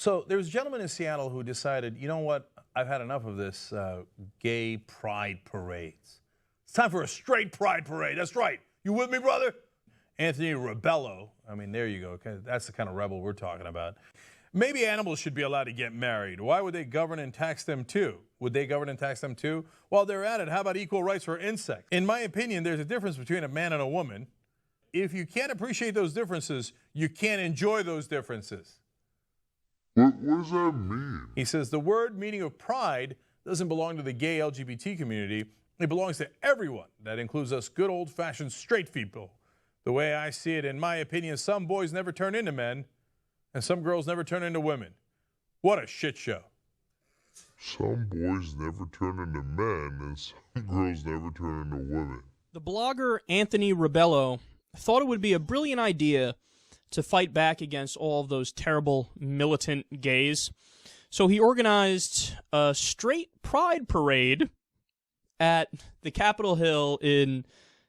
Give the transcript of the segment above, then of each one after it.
So there's a gentleman in Seattle who decided, you know what, I've had enough of this gay pride parades. It's time for a straight pride parade. That's right. You with me, brother? Anthony Rebello. I mean, there you go. That's the kind of rebel we're talking about. Maybe animals should be allowed to get married. Why would they govern and tax them too? Would they govern and tax them too? While they're at it, how about equal rights for insects? In my opinion, there's a difference between a man and a woman. If you can't appreciate those differences, you can't enjoy those differences. What does that mean? He says the word meaning of pride doesn't belong to the gay LGBT community. It belongs to everyone. That includes us good old-fashioned straight people. The way I see it, in my opinion, some boys never turn into men, and some girls never turn into women. What a shit show. Some boys never turn into men, and some girls never turn into women. The blogger Anthony Rebello thought it would be a brilliant idea to fight back against all of those terrible militant gays. So he organized a straight pride parade at the Capitol Hill in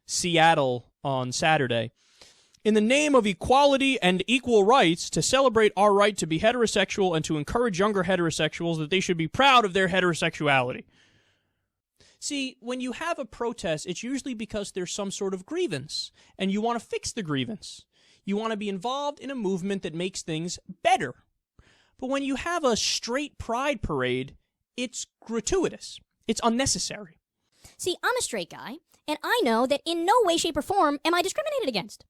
Seattle on Saturday in the name of equality and equal rights to celebrate our right to be heterosexual and to encourage younger heterosexuals that they should be proud of their heterosexuality. See, when you have a protest, it's usually because there's some sort of grievance, and you want to fix the grievance. You want to be involved in a movement that makes things better. But when you have a straight pride parade, it's gratuitous. It's unnecessary. See, I'm a straight guy, and I know that in no way, shape, or form am I discriminated against.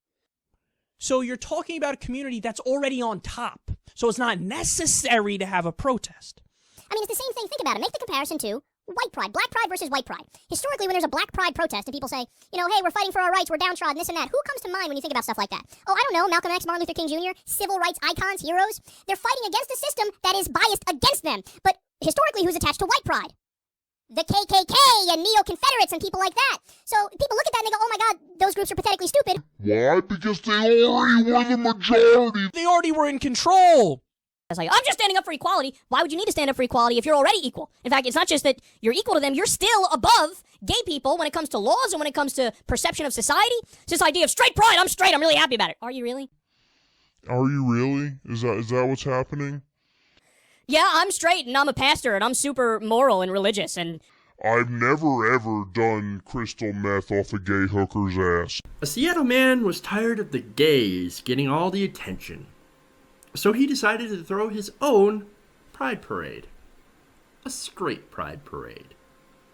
So you're talking about a community that's already on top. So it's not necessary to have a protest. I mean, it's the same thing. Think about it. Make the comparison to white pride. Black pride versus white pride. Historically, when there's a black pride protest and people say, you know, hey, we're fighting for our rights, we're downtrodden, this and that, who comes to mind when you think about stuff like that? Oh, I don't know, Malcolm X, Martin Luther King Jr., civil rights icons, heroes. They're fighting against a system that is biased against them. But historically, who's attached to white pride? The KKK and neo-Confederates and people like that. So people look at that and they go, oh my God, those groups are pathetically stupid. Why? Because they already were the majority. They already were in control. It's like, I'm just standing up for equality. Why would you need to stand up for equality if you're already equal? In fact, it's not just that you're equal to them, you're still above gay people when it comes to laws and when it comes to perception of society. It's this idea of straight pride, I'm straight, I'm really happy about it. Are you really? Are you really? Is that what's happening? Yeah, I'm straight and I'm a pastor and I'm super moral and religious and... I've never ever done crystal meth off a gay hooker's ass. A Seattle man was tired of the gays getting all the attention. So he decided to throw his own pride parade. A straight pride parade.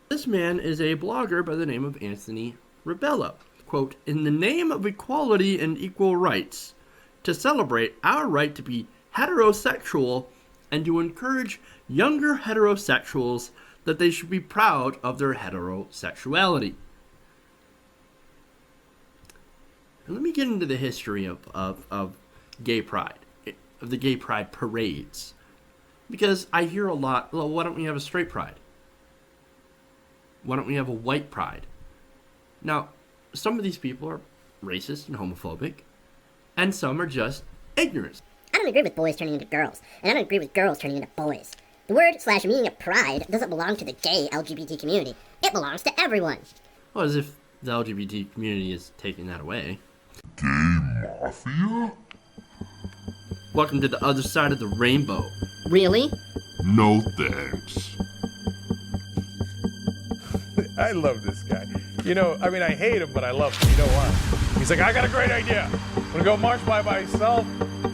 This man is a blogger by the name of Anthony Rebello. Quote, in the name of equality and equal rights, to celebrate our right to be heterosexual and to encourage younger heterosexuals that they should be proud of their heterosexuality. And let me get into the history of gay pride. Of the gay pride parades, because I hear a lot, well, why don't we have a straight pride? Why don't we have a white pride? Now, some of these people are racist and homophobic, and some are just ignorant. I don't agree with boys turning into girls, and I don't agree with girls turning into boys. The word/meaning of pride doesn't belong to the gay LGBT community. It belongs to everyone. Well, as if the LGBT community is taking that away. Gay mafia? Welcome to the other side of the rainbow. Really? No thanks. I love this guy. You know, I mean, I hate him, but I love him. You know why? He's like, I got a great idea. I'm going to go march by myself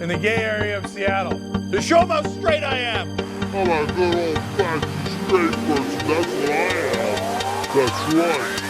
in the gay area of Seattle to show them how straight I am. I'm a good old-fashioned straight person. That's what I am. That's right.